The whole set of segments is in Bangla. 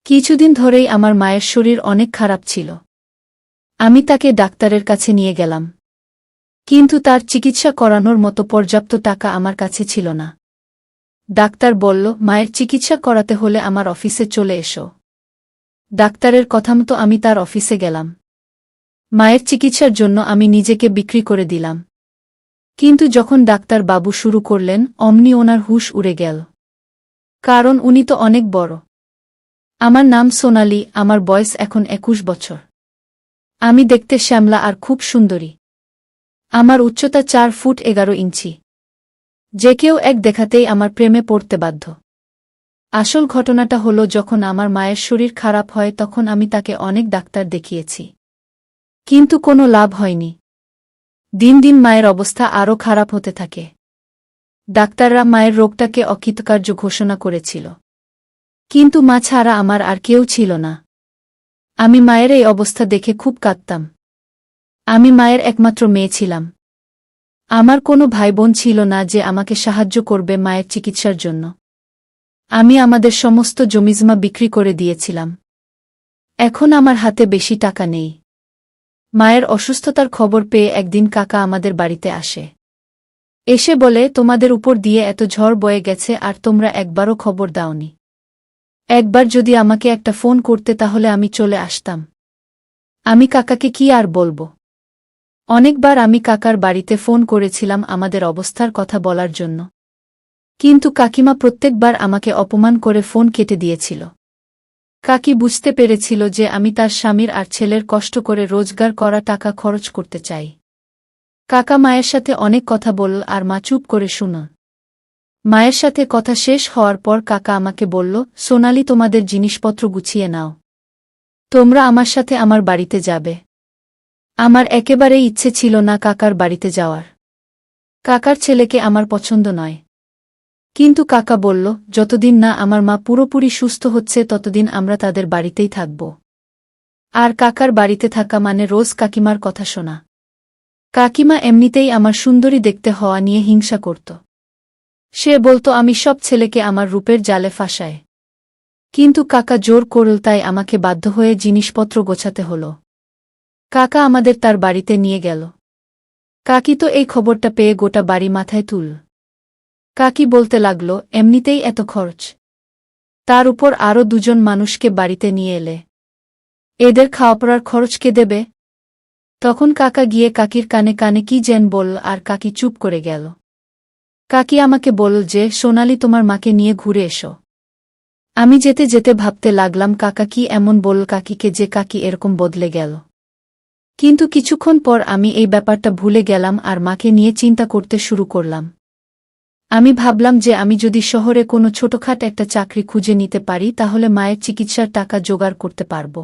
কিছুদিন ধরেই আমার মায়ের শরীর অনেক খারাপ ছিল। আমি তাকে ডাক্তারের কাছে নিয়ে গেলাম, কিন্তু তার চিকিৎসা করানোর মতো পর্যাপ্ত টাকা আমার কাছে ছিল না। ডাক্তার বলল, মায়ের চিকিৎসা করাতে হলে আমার অফিসে চলে এসো। ডাক্তারের কথামতো আমি তার অফিসে গেলাম। মায়ের চিকিৎসার জন্য আমি নিজেকে বিক্রি করে দিলাম। কিন্তু যখন ডাক্তার বাবু শুরু করলেন, অমনি ওনার হুঁশ উড়ে গেল। কারণ উনি তো অনেক বড়। আমার নাম সোনালি, আমার বয়স এখন 21 বছর। আমি দেখতে শ্যামলা আর খুব সুন্দরী। আমার উচ্চতা 4 ফুট 11 ইঞ্চি। যে কেউ এক দেখাতেই আমার প্রেমে পড়তে বাধ্য। আসল ঘটনাটা হলো, যখন আমার মায়ের শরীর খারাপ হয় তখন আমি তাকে অনেক ডাক্তার দেখিয়েছি, কিন্তু কোনো লাভ হয়নি। দিন দিন মায়ের অবস্থা আরও খারাপ হতে থাকে। ডাক্তাররা মায়ের রোগটাকে অকৃতকার্য ঘোষণা করেছিল, কিন্তু মা ছাড়া আমার আর কেউ ছিল না। আমি মায়ের এই অবস্থা দেখে খুব কাঁদতাম। আমি মায়ের একমাত্র মেয়ে ছিলাম। আমার কোনো ভাইবোন ছিল না যে আমাকে সাহায্য করবে মায়ের চিকিৎসার জন্য। আমি আমাদের সমস্ত জমিজমা বিক্রি করে দিয়েছিলাম। এখন আমার হাতে বেশি টাকা নেই। মায়ের অসুস্থতার খবর পেয়ে একদিন কাকা আমাদের বাড়িতে আসে। এসে বলে, তোমাদের উপর দিয়ে এত ঝড় বয়ে গেছে আর তোমরা একবারও খবর দাওনি। একবার যদি আমাকে একটা ফোন করতে তাহলে আমি চলে আসতাম। আমি কাকাকে কি আর বলবো। অনেকবার আমি কাকার বাড়িতে ফোন করেছিলাম আমাদের অবস্থার কথা বলার জন্য, কিন্তু কাকিমা প্রত্যেকবার আমাকে অপমান করে ফোন কেটে দিয়েছিল। কাকি বুঝতে পেরেছিল যে আমি তার স্বামীর আর ছেলের কষ্ট করে রোজগার করা টাকা খরচ করতে চাই। কাকা মায়ের সাথে অনেক কথা বলল আর মা চুপ করে শুনো। মায়ের সাথে কথা শেষ হওয়ার পর কাকা আমাকে বলল, সোনালি, তোমাদের জিনিসপত্র গুছিয়ে নাও। তোমরা আমার সাথে আমার বাড়িতে যাবে। আমার একেবারেই ইচ্ছে ছিল না কাকার বাড়িতে যাওয়ার। কাকার ছেলেকে আমার পছন্দ নয়। কিন্তু কাকা বলল, যতদিন না আমার মা পুরোপুরি সুস্থ হচ্ছে ততদিন আমরা তাদের বাড়িতেই থাকব। আর কাকার বাড়িতে থাকা মানে রোজ কাকিমার কথা শোনা। কাকিমা এমনিতেই আমার সুন্দরী দেখতে হওয়া নিয়ে হিংসা করত। সে বলতো আমি সব ছেলেকে আমার রূপের জালে ফাঁসায়। কিন্তু কাকা জোর করল, তাই আমাকে বাধ্য হয়ে জিনিসপত্র গোছাতে হলো। কাকা আমাদের তার বাড়িতে নিয়ে গেল। কাকি তো এই খবরটা পেয়ে গোটা বাড়ি মাথায় তুল। কাকি বলতে লাগল, এমনিতেই এত খরচ, তার উপর আরও 2 মানুষকে বাড়িতে নিয়ে এলে এদের খাওয়াপড়ার খরচ কে দেবে? তখন কাকা গিয়ে কাকির কানে কানে কি যেন বলল আর কাকি চুপ করে গেল। কাকি আমাকে বলল যে, সোনালি, তোমার মাকে নিয়ে ঘুরে এসো। আমি যেতে যেতে ভাবতে লাগলাম কাকা কি এমন বলল কাকিকে যে কাকি এরকম বদলে গেল। কিন্তু কিছুক্ষণ পর আমি এই ব্যাপারটা ভুলে গেলাম আর মাকে নিয়ে চিন্তা করতে শুরু করলাম। আমি ভাবলাম যে আমি যদি শহরে কোনো ছোটখাট একটা চাকরি খুঁজে নিতে পারি তাহলে মায়ের চিকিৎসার টাকা জোগাড় করতে পারব।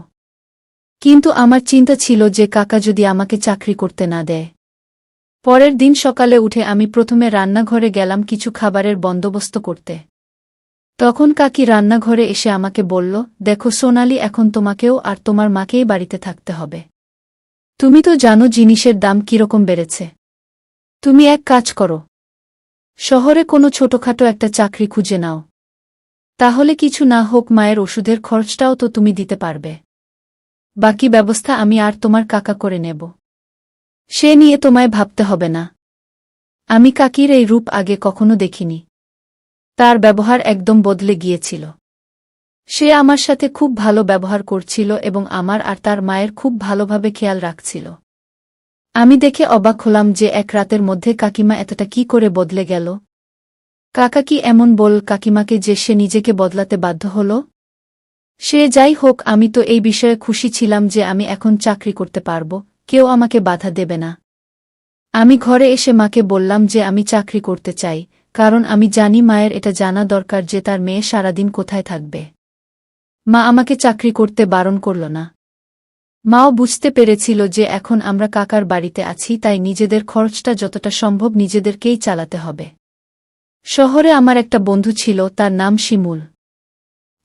কিন্তু আমার চিন্তা ছিল যে কাকা যদি আমাকে চাকরি করতে না দেয়। পরের দিন সকালে উঠে আমি প্রথমে রান্নাঘরে গেলাম কিছু খাবারের বন্দোবস্ত করতে। তখন কাকি রান্নাঘরে এসে আমাকে বলল, দেখো সোনালি, এখন তোমাকেও আর তোমার মাকেই বাড়িতে থাকতে হবে। তুমি তো জানো জিনিসের দাম কিরকম বেড়েছে। তুমি এক কাজ করো, শহরে কোনো ছোটখাটো একটা চাকরি খুঁজে নাও। তাহলে কিছু না হোক মায়ের ওষুধের খরচটাও তো তুমি দিতে পারবে। বাকি ব্যবস্থা আমি আর তোমার কাকা করে নেব। সে নিয়ে তোমায় ভাবতে হবে না। আমি কাকির এই রূপ আগে কখনো দেখিনি। তার ব্যবহার একদম বদলে গিয়েছিল। সে আমার সাথে খুব ভালো ব্যবহার করছিল এবং আমার আর তার মায়ের খুব ভালোভাবে খেয়াল রাখছিল। আমি দেখে অবাক হলাম যে এক রাতের মধ্যে কাকিমা এতটা কি করে বদলে গেল। কাকা কি এমন বল কাকিমাকে যে সে নিজেকে বদলাতে বাধ্য হল? সে যাই হোক, আমি তো এই বিষয়ে খুশি ছিলাম যে আমি এখন চাকরি করতে পারব, কেউ আমাকে বাধা দেবে না। আমি ঘরে এসে মাকে বললাম যে আমি চাকরি করতে চাই, কারণ আমি জানি মায়ের এটা জানা দরকার যে তার মেয়ে সারাদিন কোথায় থাকবে। মা আমাকে চাকরি করতে বারণ করল না। মাও বুঝতে পেরেছিল যে এখন আমরা কাকার বাড়িতে আছি, তাই নিজেদের খরচটা যতটা সম্ভব নিজেদেরকেই চালাতে হবে। শহরে আমার একটা বন্ধু ছিল, তার নাম শিমুল।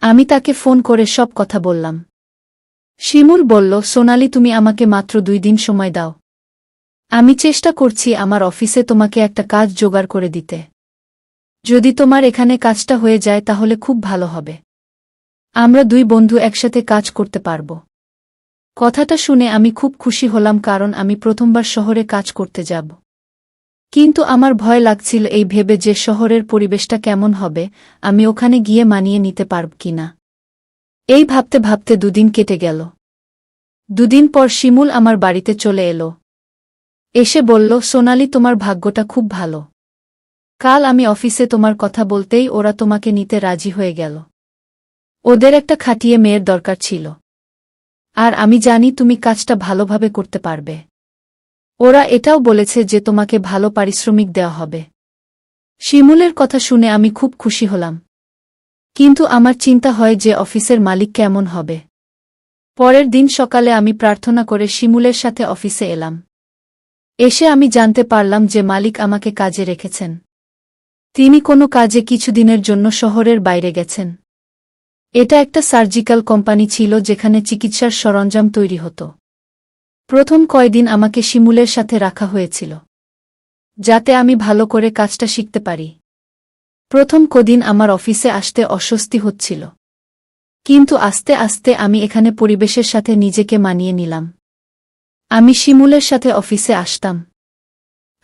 আমি তাকে ফোন করে সব কথা বললাম। শিমুল বলল, সোনালি, তুমি আমাকে মাত্র 2 দিন সময় দাও। আমি চেষ্টা করছি আমার অফিসে তোমাকে একটা কাজ জোগাড় করে দিতে। যদি তোমার এখানে কাজটা হয়ে যায় তাহলে খুব ভালো হবে। আমরা দুই বন্ধু একসাথে কাজ করতে পারব। কথাটা শুনে আমি খুব খুশি হলাম, কারণ আমি প্রথমবার শহরে কাজ করতে যাব। কিন্তু আমার ভয় লাগছিল এই ভেবে যে শহরের পরিবেশটা কেমন হবে, আমি ওখানে গিয়ে মানিয়ে নিতে পারব কিনা। এই ভাবতে ভাবতে দুদিন কেটে গেল। দুদিন পর শিমুল আমার বাড়িতে চলে এলো। এসে বলল, সোনালি, তোমার ভাগ্যটা খুব ভালো। কাল আমি অফিসে তোমার কথা বলতেই ওরা তোমাকে নিতে রাজি হয়ে গেল। ওদের একটা খাটিয়ে মেয়ের দরকার ছিল। আর আমি জানি তুমি কাজটা ভালোভাবে করতে পারবে। ওরা এটাও বলেছে যে তোমাকে ভালো পারিশ্রমিক দেওয়া হবে। শিমুলের কথা শুনে আমি খুব খুশি হলাম। কিন্তু আমার চিন্তা হয় যে অফিসের মালিক কেমন হবে। পরের দিন সকালে আমি প্রার্থনা করে শিমুলের সাথে অফিসে এলাম। এসে আমি জানতে পারলাম যে মালিক আমাকে কাজে রেখেছেন। তিনি কোনো কাজে কিছুদিনের জন্য শহরের বাইরে গেছেন। এটা একটা সার্জিক্যাল কোম্পানি ছিল যেখানে চিকিৎসার সরঞ্জাম তৈরি হতো। প্রথম কয়দিন আমাকে শিমুলের সাথে রাখা হয়েছিল, যাতে আমি ভালো করে কাজটা শিখতে পারি। প্রথম কদিন আমার অফিসে আসতে অস্বস্তি হচ্ছিল, কিন্তু আস্তে আস্তে আমি এখানে পরিবেশের সাথে নিজেকে মানিয়ে নিলাম। আমি শিমুলের সাথে অফিসে আসতাম,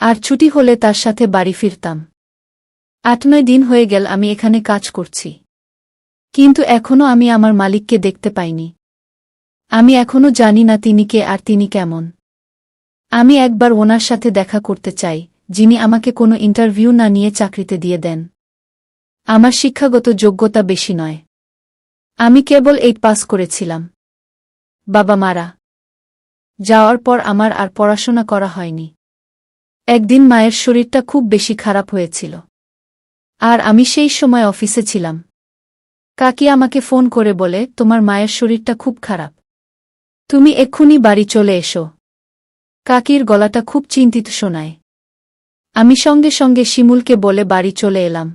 আর ছুটি হলে তার সাথে বাড়ি ফিরতাম। 8-9 দিন হয়ে গেল আমি এখানে কাজ করছি, কিন্তু এখনও আমি আমার মালিককে দেখতে পাইনি। আমি এখনও জানি না তিনি কে আর তিনি কেমন। আমি একবার ওনার সাথে দেখা করতে চাই, যিনি আমাকে কোনো ইন্টারভিউ না নিয়ে চাকরিতে দিয়ে দেন। আমার শিক্ষাগত যোগ্যতা বেশি নয়। আমি কেবল 8 পাস করেছিলাম। বাবা মারা যাওয়ার পর আমার আর পড়াশোনা করা হয়নি। একদিন মায়ের শরীরটা খুব বেশি খারাপ হয়েছিল, আর আমি সেই সময় অফিসে ছিলাম। কাকি আমাকে ফোন করে বলে, তোমার মায়ের শরীরটা খুব খারাপ, তুমি এক্ষুনি বাড়ি চলে এসো। কাকির গলাটা খুব চিন্তিত শোনায়। আমি সঙ্গে সঙ্গে শিমুলকে বলে বাড়ি চলে এলাম।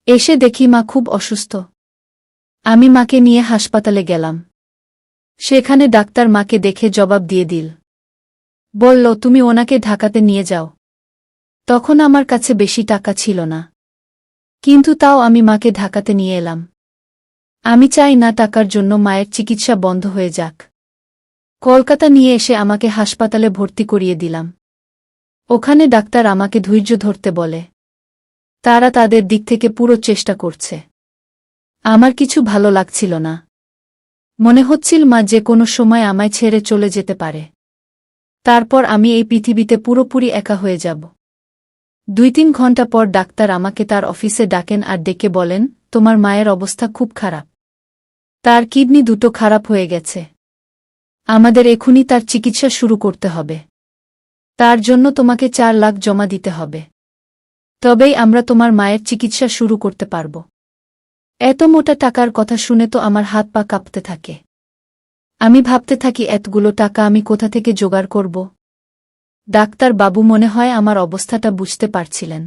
এসে দেখি মা খুব অসুস্থ। আমি মাকে নিয়ে হাসপাতালে গেলাম। সেখানে ডাক্তার মাকে দেখে জবাব দিয়ে দিল। বলল, তুমি ওনাকে ঢাকাতে নিয়ে যাও। তখন আমার কাছে বেশি টাকা ছিল না, কিন্তু তাও আমি মাকে ঢাকাতে নিয়ে এলাম। আমি চাই না টাকার জন্য মায়ের চিকিৎসা বন্ধ হয়ে যাক। কলকাতা নিয়ে এসে আমাকে হাসপাতালে ভর্তি করিয়ে দিলাম। ওখানে ডাক্তার আমাকে ধৈর্য ধরতে বলে। তারা তাদের দিক থেকে পুরো চেষ্টা করছে। আমার কিছু ভালো লাগছিল না। মনে হচ্ছিল মা যে কোনো সময় আমায় ছেড়ে চলে যেতে পারে। তারপর আমি এই পৃথিবীতে পুরোপুরি একা হয়ে যাব। 2-3 ঘন্টা পর ডাক্তার আমাকে তার অফিসে ডাকেন আর ডেকে বলেন, তোমার মায়ের অবস্থা খুব খারাপ। তার কিডনি দুটো খারাপ হয়ে গেছে। আমাদের এখনই তার চিকিৎসা শুরু করতে হবে। তার জন্য তোমাকে 4 লাখ জমা দিতে হবে। তবেই আমরা তোমার মায়ের চিকিৎসা শুরু করতে পারব। এত মোটা টাকার কথা শুনে তো আমার হাত পা কাঁপতে থাকে। আমি ভাবতে থাকি, এতগুলো টাকা আমি কোথা থেকে জোগাড় করব। ডাক্তার বাবু মনে হয় আমার অবস্থাটা বুঝতে পারছিলেন।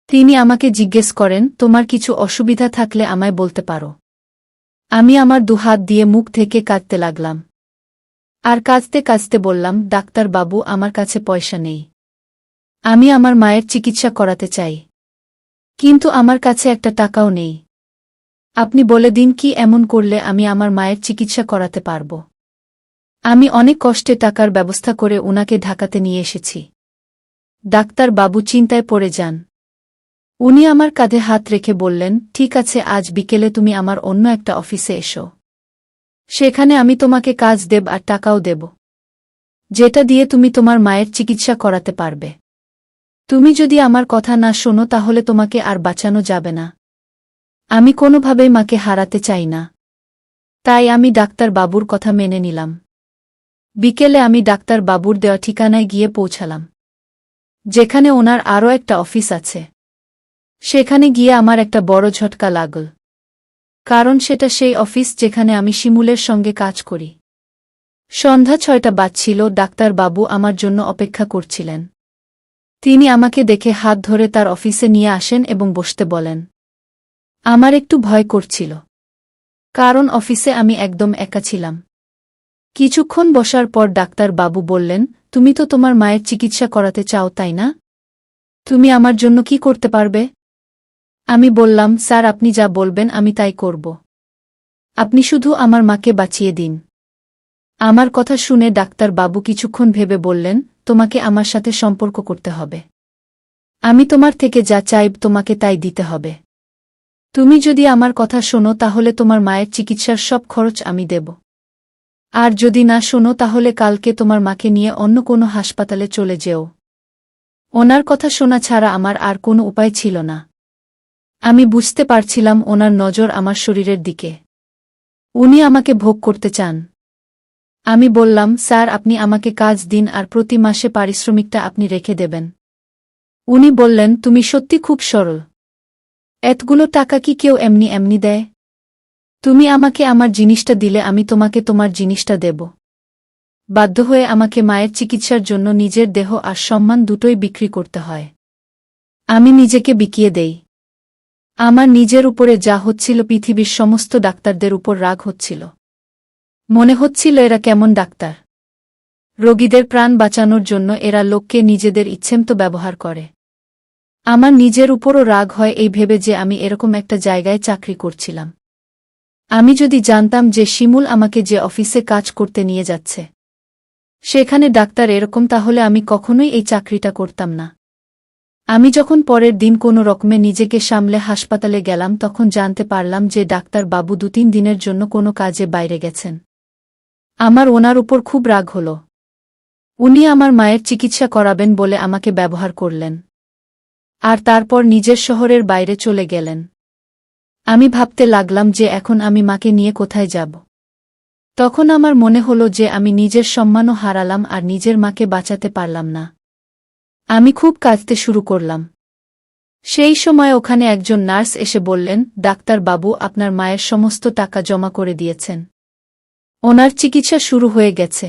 তিনি আমাকে জিজ্ঞেস করেন, তোমার কিছু অসুবিধা থাকলে আমায় বলতে পারো। আমি আমার 2 হাত দিয়ে মুখ থেকে কাঁদতে লাগলাম। আর কাঁদতে কাঁদতে বললাম, ডাক্তার বাবু, আমার কাছে পয়সা নেই। আমি আমার মায়ের চিকিৎসা করাতে চাই, কিন্তু আমার কাছে একটা টাকাও নেই। আপনি বলে দিন কি এমন করলে আমি আমার মায়ের চিকিৎসা করাতে পারব। আমি অনেক কষ্টে টাকার ব্যবস্থা করে উনাকে ঢাকাতে নিয়ে এসেছি। ডাক্তার বাবু চিন্তায় পড়ে যান। উনি আমার কাঁধে হাত রেখে বললেন, ঠিক আছে, আজ বিকেলে তুমি আমার অন্য একটা অফিসে এসো। সেখানে আমি তোমাকে কাজ দেব আর টাকাও দেব, যেটা দিয়ে তুমি তোমার মায়ের চিকিৎসা করাতে পারবে। তুমি যদি আমার কথা না শোনো তাহলে তোমাকে আর বাঁচানো যাবে না। আমি কোনোভাবেই মাকে হারাতে চাই না। তাই আমি ডাক্তার বাবুর কথা মেনে নিলাম। বিকেলে আমি ডাক্তার বাবুর দেওয়া ঠিকানায় গিয়ে পৌঁছালাম, যেখানে ওনার আরও একটা অফিস আছে। সেখানে গিয়ে আমার একটা বড় ঝটকা লাগল, কারণ সেটা সেই অফিস যেখানে আমি শিমুলের সঙ্গে কাজ করি। সন্ধ্যা 6টা বাজছিল। ডাক্তার বাবু আমার জন্য অপেক্ষা করছিলেন। তিনি আমাকে দেখে হাত ধরে তার অফিসে নিয়ে আসেন এবং বসতে বলেন। আমার একটু ভয় করছিল, কারণ অফিসে আমি একদম একা ছিলাম। কিছুক্ষণ বসার পর ডাক্তার বাবু বললেন, তুমি তো তোমার মায়ের চিকিৎসা করাতে চাও, তাই না? তুমি আমার জন্য কি করতে পারবে? আমি বললাম, স্যার, আপনি যা বলবেন আমি তাই করব। আপনি শুধু আমার মাকে বাঁচিয়ে দিন। আমার কথা শুনে ডাক্তার বাবু কিছুক্ষণ ভেবে বললেন, তোমাকে আমার সাথে সম্পর্ক করতে হবে। আমি তোমার থেকে যা চাইব তোমাকে তাই দিতে হবে। তুমি যদি আমার কথা শোনো তাহলে তোমার মায়ের চিকিৎসার সব খরচ আমি দেব। আর যদি না শোনো তাহলে কালকে তোমার মাকে নিয়ে অন্য কোনো হাসপাতালে চলে যেও। ওনার কথা শোনা ছাড়া আমার আর কোনো উপায় ছিল না। আমি বুঝতে পারছিলাম ওনার নজর আমার শরীরের দিকে। উনি আমাকে ভোগ করতে চান। আমি বললাম, স্যার আপনি আমাকে কাজ দিন আর প্রতি মাসে পারিশ্রমিকটা আপনি রেখে দেবেন। উনি বললেন, তুমি সত্যি খুব সরল। এতগুলো টাকা কি কেউ এমনি এমনি দেয়? তুমি আমাকে আমার জিনিসটা দিলে আমি তোমাকে তোমার জিনিসটা দেব। বাধ্য হয়ে আমাকে মায়ের চিকিৎসার জন্য নিজের দেহ আর সম্মান দুটোই বিক্রি করতে হয়। আমি নিজেকে বিকিয়ে দেই। আমার নিজের উপরে যা হচ্ছিল পৃথিবীর সমস্ত ডাক্তারদের উপর রাগ হচ্ছিল। মনে হচ্ছিল এরা কেমন ডাক্তার? রোগীদের প্রাণ বাঁচানোর জন্য এরা লোককে নিজেদের ইচ্ছেমতো ব্যবহার করে। আমার নিজের উপরও রাগ হয় এই ভেবে যে আমি এরকম একটা জায়গায় চাকরি করছিলাম। আমি যদি জানতাম যে শিমুল আমাকে যে অফিসে কাজ করতে নিয়ে যাচ্ছে সেখানে ডাক্তার এরকম, তাহলে আমি কখনোই এই চাকরিটা করতাম না। আমি যখন পরের দিন কোনো রকমে নিজেকে সামলে হাসপাতালে গেলাম তখন জানতে পারলাম যে ডাক্তার বাবু 2-3 দিনের জন্য কোনো কাজে বাইরে গেছেন। আমার ওনার উপর খুব রাগ হল। উনি আমার মায়ের চিকিৎসা করাবেন বলে আমাকে ব্যবহার করলেন। আর তারপর নিজের শহরের বাইরে চলে গেলেন। আমি ভাবতে লাগলাম যে এখন আমি মাকে নিয়ে কোথায় যাব। তখন আমার মনে হলো যে আমি নিজের সম্মানও হারালাম আর নিজের মাকে বাঁচাতে পারলাম না। আমি খুব কাঁদতে শুরু করলাম। সেই সময় ওখানে একজন নার্স এসে বললেন, ডাক্তার বাবু আপনার মায়ের সমস্ত টাকা জমা করে দিয়েছেন। ওনার চিকিৎসা শুরু হয়ে গেছে।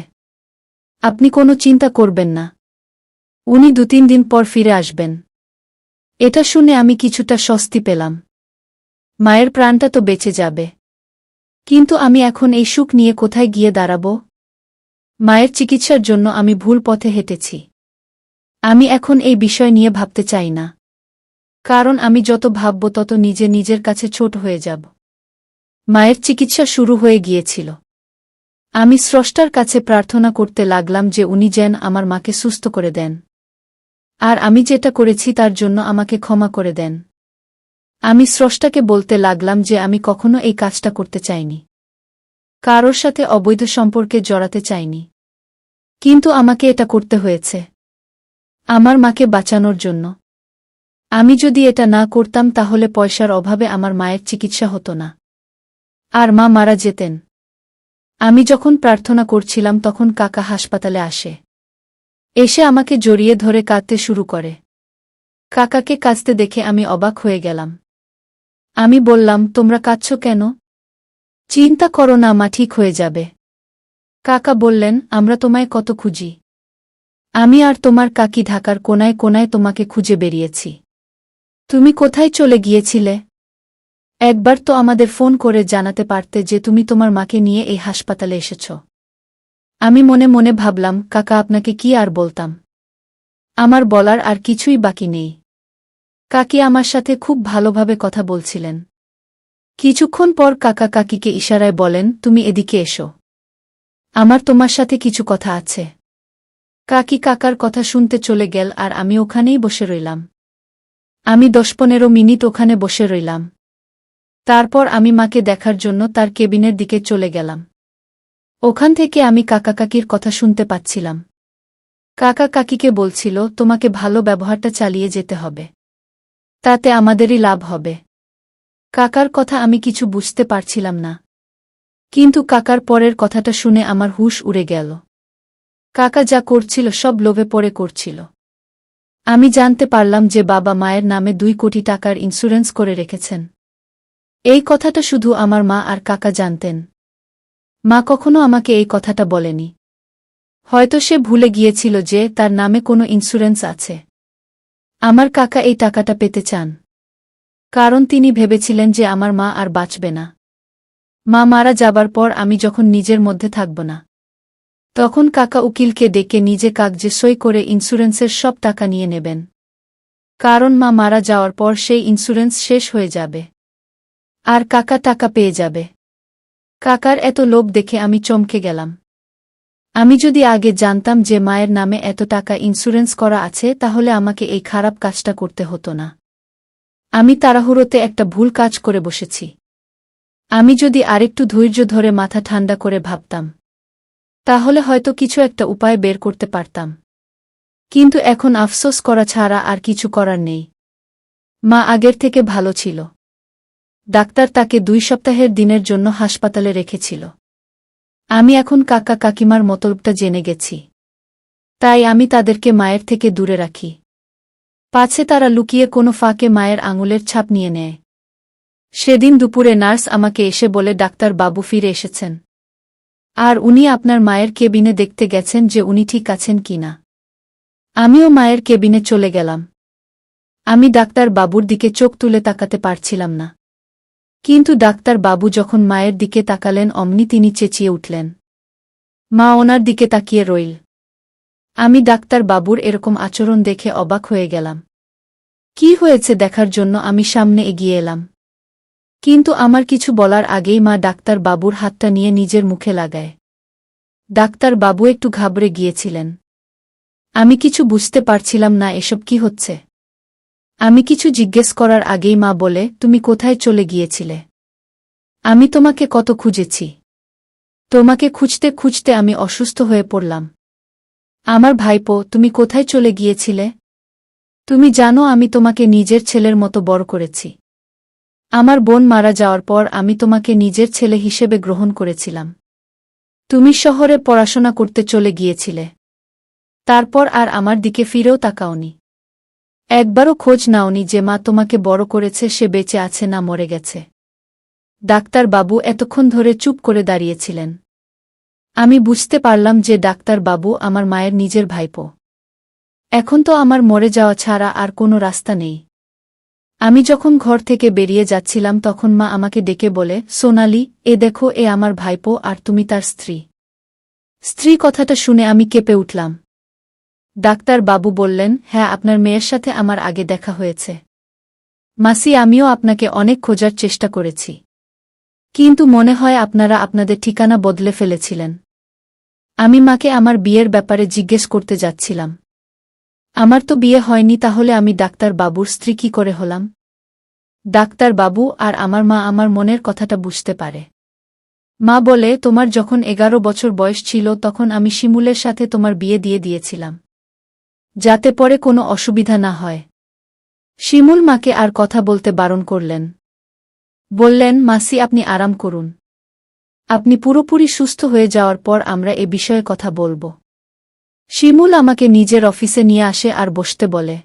আপনি কোনো চিন্তা করবেন না। উনি 2-3 দিন পর ফিরে আসবেন। এটা শুনে আমি কিছুটা স্বস্তি পেলাম। মায়ের প্রাণটা তো বেঁচে যাবে। কিন্তু আমি এখন এই সুখ নিয়ে কোথায় গিয়ে দাঁড়াব? মায়ের চিকিৎসার জন্য আমি ভুল পথে হেঁটেছি। আমি এখন এই বিষয় নিয়ে ভাবতে চাই না। কারণ আমি যত ভাবব তত নিজের কাছে ছোট হয়ে যাব। মায়ের চিকিৎসা শুরু হয়ে গিয়েছিল। আমি স্রষ্টার কাছে প্রার্থনা করতে লাগলাম যে উনি যেন আমার মাকে সুস্থ করে দেন। আর আমি যেটা করেছি তার জন্য আমাকে ক্ষমা করে দেন। আমি স্রষ্টাকে বলতে লাগলাম যে আমি কখনো এই কাজটা করতে চাইনি। কারোর সাথে অবৈধ সম্পর্কে জড়াতে চাইনি। কিন্তু আমাকে এটা করতে হয়েছে আমার মাকে বাঁচানোর জন্য। আমি যদি এটা না করতাম তাহলে পয়সার অভাবে আমার মায়ের চিকিৎসা হতো না। আর মা মারা যেতেন। আমি যখন প্রার্থনা করছিলাম তখন কাকা হাসপাতালে আসে। এসে আমাকে জড়িয়ে ধরে কাঁদতে শুরু করে। কাকাকে কাঁদতে দেখে আমি অবাক হয়ে গেলাম। আমি বললাম, তোমরা কাঁদছো কেন? চিন্তা করো না, মা ঠিক হয়ে যাবে। কাকা বললেন, আমরা তোমায় কত খুঁজি। আমি আর তোমার কাকি ঢাকার কোনায় কোনায় তোমাকে খুঁজে বেরিয়েছি। তুমি কোথায় চলে গিয়েছিলে? একবার তো আমাদের ফোন করে জানাতে পারতে যে তুমি তোমার মাকে নিয়ে এই হাসপাতালে এসেছ। আমি মনে মনে ভাবলাম, কাকা আপনাকে কি আর বলতাম। আমার বলার আর কিছুই বাকি নেই। কাকি আমার সাথে খুব ভালোভাবে কথা বলছিলেন। কিছুক্ষণ পর কাকা কাকিকে ইশারায় বলেন, তুমি এদিকে এসো। আমার তোমার সাথে কিছু কথা আছে। কাকি কাকার কথা শুনতে চলে গেল আর আমি ওখানেই বসে রইলাম। আমি 10-15 মিনিট ওখানে বসে রইলাম। তারপর আমি মাকে দেখার জন্য তার কেবিনের দিকে চলে গেলাম। ওখান থেকে আমি কাকা কাকির কথা শুনতে পাচ্ছিলাম। কাকা কাকিকে বলছিল, তোমাকে ভালো ব্যবহারটা চালিয়ে যেতে হবে। তাতে আমাদেরই লাভ হবে। কাকার কথা আমি কিছু বুঝতে পারছিলাম না। কিন্তু কাকার পরের কথাটা শুনে আমার হুঁশ উড়ে গেল। কাকা যা করছিল সব লোভে পড়ে করছিল। আমি জানতে পারলাম যে বাবা মায়ের নামে 2 কোটি টাকার ইন্স্যুরেন্স করে রেখেছেন। এই কথাটা শুধু আমার মা আর কাকা জানতেন। মা কখনো আমাকে এই কথাটা বলেনি। হয়তো সে ভুলে গিয়েছিল যে তার নামে কোনো ইন্স্যুরেন্স আছে। আমার কাকা এই টাকাটা পেতে চান। কারণ তিনি ভেবেছিলেন যে আমার মা আর বাঁচবে না। মা মারা যাবার পর আমি যখন নিজের মধ্যে থাকব না, তখন কাকা উকিলকে ডেকে নিজে কাগজে সই করে ইন্স্যুরেন্সের সব টাকা নিয়ে নেবেন। কারণ মা মারা যাওয়ার পর সেই ইন্স্যুরেন্স শেষ হয়ে যাবে। আর কাকা টাকা পেয়ে যাবে। কাকার এত লোভ দেখে আমি চমকে গেলাম। আমি যদি আগে জানতাম যে মায়ের নামে এত টাকা ইন্স্যুরেন্স করা আছে তাহলে আমাকে এই খারাপ কাজটা করতে হতো না। আমি তাড়াহুড়োতে একটা ভুল কাজ করে বসেছি। আমি যদি আরেকটু ধৈর্য ধরে মাথা ঠান্ডা করে ভাবতাম তাহলে হয়তো কিছু একটা উপায় বের করতে পারতাম। কিন্তু এখন আফসোস করা ছাড়া আর কিছু করার নেই। মা আগের থেকে ভালো ছিল। ডাক্তার তাকে 2 সপ্তাহের দিনের জন্য হাসপাতালে রেখেছিল। আমি এখন কাকা কাকিমার মতলবটা জেনে গেছি। তাই আমি তাদেরকে মায়ের থেকে দূরে রাখি। পাছে তারা লুকিয়ে কোনো ফাঁকে মায়ের আঙুলের ছাপ নিয়ে নেয়। সেদিন দুপুরে নার্স আমাকে এসে বলে ডাক্তার বাবু ফিরে এসেছেন। আর উনি আপনার মায়ের কেবিনে দেখতে গেছেন যে উনি ঠিক আছেন কিনা। আমিও মায়ের কেবিনে চলে গেলাম। আমি ডাক্তার বাবুর দিকে চোখ তুলে তাকাতে পারছিলাম না। কিন্তু ডাক্তার বাবু যখন মায়ের দিকে তাকালেন অমনি তিনি চেঁচিয়ে উঠলেন। মা ওনার দিকে তাকিয়ে রইল। আমি ডাক্তার বাবুর এরকম আচরণ দেখে অবাক হয়ে গেলাম। কি হয়েছে দেখার জন্য আমি সামনে এগিয়ে এলাম। কিন্তু আমার কিছু বলার আগেই মা ডাক্তার বাবুর হাতটা নিয়ে নিজের মুখে লাগায়। ডাক্তার বাবু একটু ঘাবড়ে গিয়েছিলেন। আমি কিছু বুঝতে পারছিলাম না এসব কি হচ্ছে। আমি কিছু জিজ্ঞেস করার আগেই মা বলে, তুমি কোথায় চলে গিয়েছিলে? আমি তোমাকে কত খুঁজেছি। তোমাকে খুঁজতে খুঁজতে আমি অসুস্থ হয়ে পড়লাম। আমার ভাইপো, তুমি কোথায় চলে গিয়েছিলে? তুমি জানো আমি তোমাকে নিজের ছেলের মতো বড় করেছি। আমার বোন মারা যাওয়ার পর আমি তোমাকে নিজের ছেলে হিসেবে গ্রহণ করেছিলাম। তুমি শহরে পড়াশোনা করতে চলে গিয়েছিলে। তারপর আর আমার দিকে ফিরেও তাকাওনি। একবারও খোঁজ নাওনি যে মা তোমাকে বড় করেছে সে বেঁচে আছে না মরে গেছে। ডাক্তার বাবু এতক্ষণ ধরে চুপ করে দাঁড়িয়েছিলেন। আমি বুঝতে পারলাম যে ডাক্তার বাবু আমার মায়ের নিজের ভাইপো। এখন তো আমার মরে যাওয়া ছাড়া আর কোনো রাস্তা নেই। আমি যখন ঘর থেকে বেরিয়ে যাচ্ছিলাম তখন মা আমাকে ডেকে বলে, সোনালি, এ দেখো এ আমার ভাইপো আর তুমি তার স্ত্রী। স্ত্রী কথাটা শুনে আমি কেঁপে উঠলাম। ডাক্তার বাবু বললেন, হ্যাঁ আপনার মেয়ের সাথে আমার আগে দেখা হয়েছে। মাসি আমিও আপনাকে অনেক খোঁজার চেষ্টা করেছি। কিন্তু মনে হয় আপনারা আপনাদের ঠিকানা বদলে ফেলেছিলেন। আমি মাকে আমার বিয়ের ব্যাপারে জিজ্ঞেস করতে যাচ্ছিলাম। আমার তো বিয়ে হয়নি, তাহলে আমি ডাক্তার বাবুর স্ত্রী কি করে হলাম? ডাক্তার বাবু আর আমার মা আমার মনের কথাটা বুঝতে পারে। মা বলে, তোমার যখন 11 বছর বয়স ছিল তখন আমি শিমুলের সাথে তোমার বিয়ে দিয়ে দিয়েছিলাম, যাতে পরে কোনো অসুবিধা না হয়। শিমুল মাকে আর কথা বলতে বারণ করলেন। বললেন, মাসি আপনি আরাম করুন। আপনি পুরোপুরি সুস্থ হয়ে যাওয়ার পর আমরা এ বিষয়ে কথা বলব। শিমুল আমাকে নিজের অফিসে নিয়ে আসে আর বসতে বলে।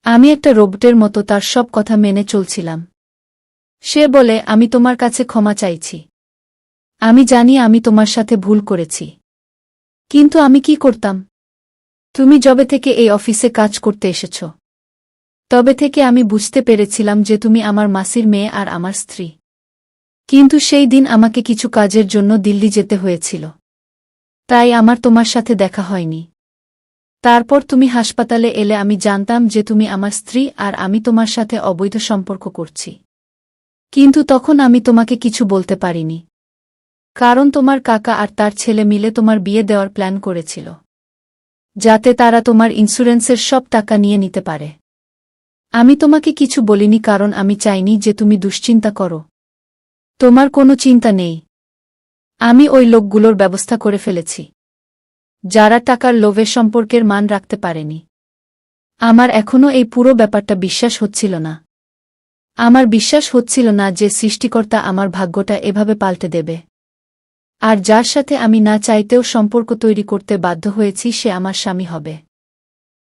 আমি একটা রোবটের মতো তার সব কথা মেনে চলছিলাম। সে বলে, আমি তোমার কাছে ক্ষমা চাইছি। আমি জানি আমি তোমার সাথে ভুল করেছি। কিন্তু আমি কি করতাম? তুমি যবে থেকে এই অফিসে কাজ করতে এসেছ তবে থেকে আমি বুঝতে পেরেছিলাম যে তুমি আমার মাসির মেয়ে আর আমার স্ত্রী। কিন্তু সেই দিন আমাকে কিছু কাজের জন্য দিল্লি যেতে হয়েছিল। তাই আমার তোমার সাথে দেখা হয়নি। তারপর তুমি হাসপাতালে এলে আমি জানতাম যে তুমি আমার স্ত্রী আর আমি তোমার সাথে অবৈধ সম্পর্ক করছি। কিন্তু তখন আমি তোমাকে কিছু বলতে পারিনি। কারণ তোমার কাকা আর তার ছেলে মিলে তোমার বিয়ে দেওয়ার প্ল্যান করেছিল, যাতে তারা তোমার ইন্স্যুরেন্সের সব টাকা নিয়ে নিতে পারে। আমি তোমাকে কিছু বলিনি কারণ আমি চাইনি যে তুমি দুশ্চিন্তা করো। তোমার কোনো চিন্তা নেই। আমি ওই লোকগুলোর ব্যবস্থা করে ফেলেছি, যারা টাকার লোভে সম্পর্কের মান রাখতে পারেনি। আমার এখনও এই পুরো ব্যাপারটা বিশ্বাস হচ্ছিল না। আমার বিশ্বাস হচ্ছিল না যে সৃষ্টিকর্তা আমার ভাগ্যটা এভাবে পাল্টে দেবে। আর যার সাথে আমি না চাইতেও সম্পর্ক তৈরি করতে বাধ্য হয়েছি সে আমার স্বামী হবে।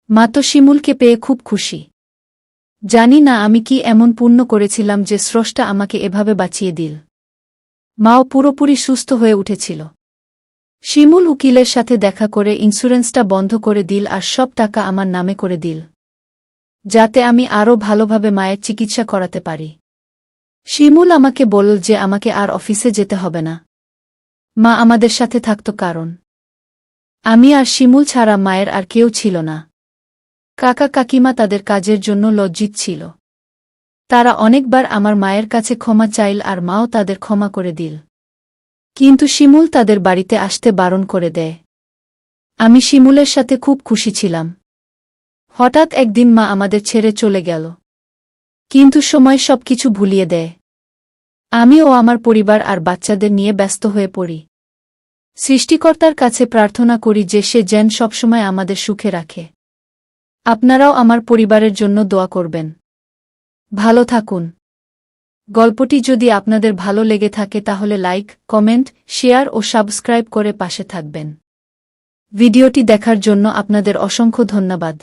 মা তো শিমুলকে পেয়ে খুব খুশি। জানি না আমি কি এমন পুণ্য করেছিলাম যে স্রষ্টা আমাকে এভাবে বাঁচিয়ে দিল। মাও পুরোপুরি সুস্থ হয়ে উঠেছিল। শিমুল উকিলের সাথে দেখা করে ইন্স্যুরেন্সটা বন্ধ করে দিল আর সব টাকা আমার নামে করে দিল, যাতে আমি আরও ভালোভাবে মায়ের চিকিৎসা করাতে পারি। শিমুল আমাকে বলল যে আমাকে আর অফিসে যেতে হবে না। মা আমাদের সাথে থাকত কারণ আমি আর শিমুল ছাড়া মায়ের আর কেউ ছিল না। কাকা কাকিমা তাদের কাজের জন্য লজ্জিত ছিল। তারা অনেকবার আমার মায়ের কাছে ক্ষমা চাইল আর মাও তাদের ক্ষমা করে দিল। কিন্তু শিমুল তাদের বাড়িতে আসতে বারণ করে দেয়। আমি শিমুলের সাথে খুব খুশি ছিলাম। হঠাৎ একদিন মা আমাদের ছেড়ে চলে গেল। কিন্তু সময় সবকিছু ভুলিয়ে দেয়। আমি ও আমার পরিবার আর বাচ্চাদের নিয়ে ব্যস্ত হয়ে পড়ি। সৃষ্টিকর্তার কাছে প্রার্থনা করি যে সে যেন সবসময় আমাদের সুখে রাখে। আপনারাও আমার পরিবারের জন্য দোয়া করবেন। ভালো থাকুন। গল্পটি যদি আপনাদের ভালো লেগে থাকে তাহলে লাইক, কমেন্ট, শেয়ার ও সাবস্ক্রাইব করে পাশে থাকবেন। ভিডিওটি দেখার জন্য আপনাদের অসংখ্য ধন্যবাদ।